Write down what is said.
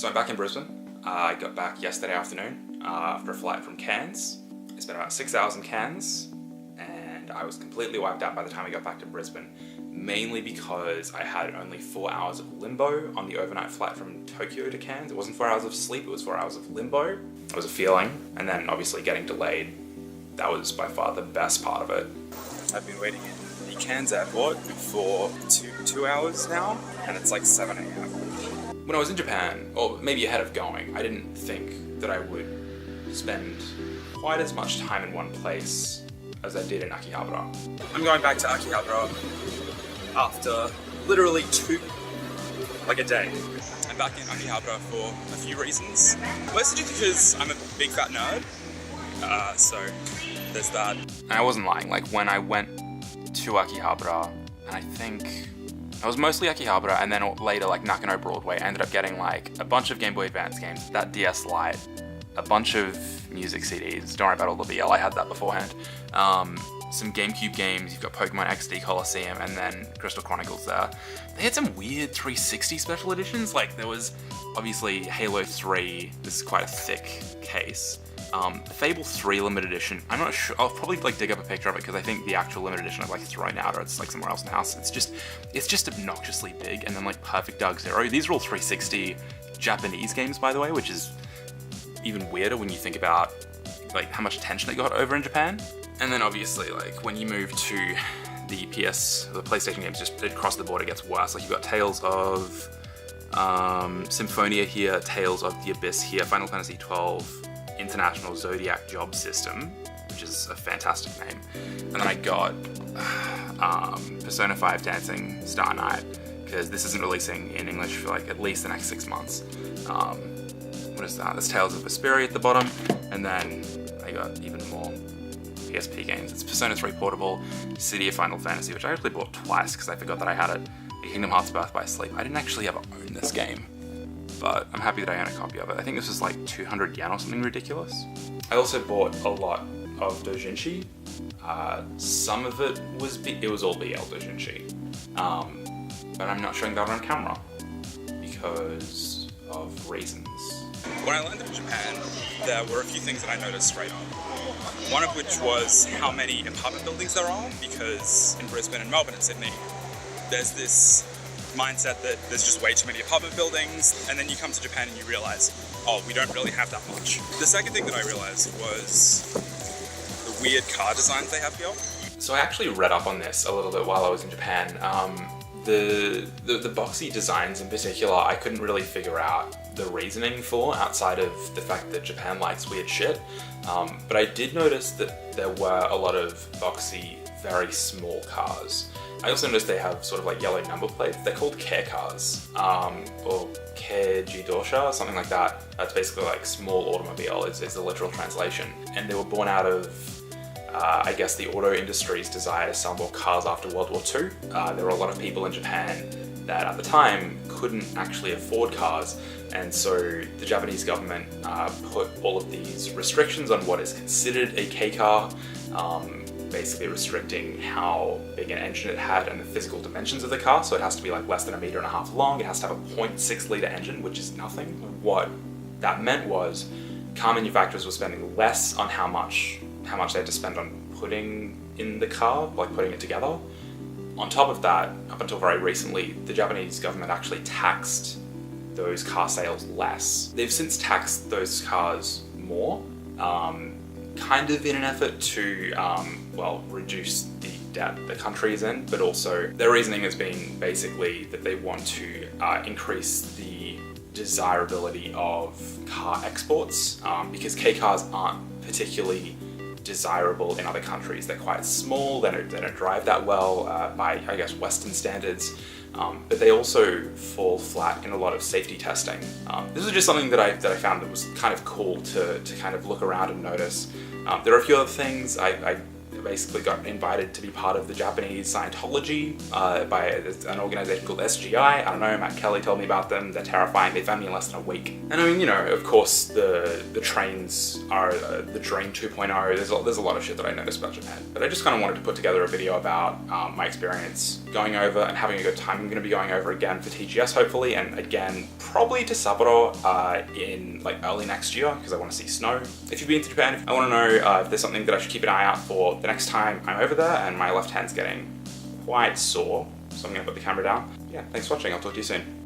So I'm back in Brisbane. I got back yesterday afternoon after a flight from Cairns. I spent about 6 hours in Cairns and I was completely wiped out by the time I got back to Brisbane, mainly because I had only 4 hours of limbo on the overnight flight from Tokyo to Cairns. It wasn't 4 hours of sleep, it was 4 hours of limbo. It was a feeling, and then obviously getting delayed. That was by far the best part of it. I've been waiting in the Cairns airport for two hours now, and it's like 7 a.m. When I was in Japan, or maybe ahead of going, I didn't think that I would spend quite as much time in one place as I did in Akihabara. I'm going back to Akihabara after literally a day. I'm back in Akihabara for a few reasons. Mostly just because I'm a big fat nerd, so there's that. And I wasn't lying, like when I went to Akihabara, and I think I was mostly Akihabara, and then later like Nakano Broadway, I ended up getting like a bunch of Game Boy Advance games, that DS Lite, a bunch of music CDs, don't worry about all the BL, I had that beforehand, some GameCube games, you've got Pokemon XD Coliseum, and then Crystal Chronicles there. They had some weird 360 special editions, like there was obviously Halo 3, this is quite a thick case. Fable 3 limited edition, I'm not sure, I'll probably like dig up a picture of it because I think the actual limited edition I've like thrown out or it's like somewhere else in the house. It's just obnoxiously big. And then like Perfect Dark Zero, these are all 360 Japanese games, by the way, which is even weirder when you think about like how much attention it got over in Japan. And then obviously like when you move to the PlayStation games, just across the board it gets worse. Like you've got Tales of Symphonia here, Tales of the Abyss here, Final Fantasy 12, International Zodiac Job System, which is a fantastic name. And then I got Persona 5 Dancing Star Night, because this isn't releasing in English for like at least the next 6 months. What is that? There's Tales of Vesperia at the bottom, and then I got even more PSP games. It's Persona 3 Portable, City of Final Fantasy, which I actually bought twice because I forgot that I had it, Kingdom Hearts Birth by Sleep. I didn't actually ever own this game, but I'm happy that I own a copy of it. I think this was like 200 yen or something ridiculous. I also bought a lot of doujinshi. Some of it was all BL doujinshi, but I'm not showing that on camera because of reasons. When I landed in Japan, there were a few things that I noticed straight on. One of which was how many apartment buildings there are, because in Brisbane and Melbourne and Sydney, there's this mindset that there's just way too many apartment buildings, and then you come to Japan and you realize, oh, we don't really have that much. The second thing that I realized was the weird car designs they have here. So I actually read up on this a little bit while I was in Japan. The boxy designs in particular, I couldn't really figure out the reasoning for outside of the fact that Japan likes weird shit. But I did notice that there were a lot of boxy, very small cars. I also noticed they have sort of like yellow number plates. They're called care cars, or care jidosha, or something like that. That's basically like small automobile is the literal translation. And they were born out of, I guess, the auto industry's desire to sell more cars after World War II. There were a lot of people in Japan that at the time couldn't actually afford cars, and so the Japanese government put all of these restrictions on what is considered a K car, basically restricting how big an engine it had and the physical dimensions of the car. So it has to be like less than 1.5 meters long. It has to have a 0.6 litre engine, which is nothing. What that meant was car manufacturers were spending less on how much they had to spend on putting in the car, like putting it together. On top of that, up until very recently, the Japanese government actually taxed those car sales less. They've since taxed those cars more, kind of in an effort to, reduce the debt the country is in, but also their reasoning has been basically that they want to increase the desirability of car exports, because K cars aren't particularly desirable in other countries. They're quite small, they don't drive that well by, I guess, Western standards, but they also fall flat in a lot of safety testing. This is just something that I found that was kind of cool to kind of look around and notice. There are a few other things. I I basically got invited to be part of the Japanese Scientology by an organization called SGI. I don't know, Matt Kelly told me about them. They're terrifying. They found me in less than a week. And I mean, you know, of course, the trains are the Dream 2.0. There's a lot of shit that I noticed about Japan. But I just kind of wanted to put together a video about my experience going over and having a good time. I'm going to be going over again for TGS hopefully, and again probably to Sapporo in like early next year because I want to see snow. If you've been to Japan, I want to know if there's something that I should keep an eye out for the next time I'm over there, and my left hand's getting quite sore, so I'm going to put the camera down. Yeah, thanks for watching. I'll talk to you soon.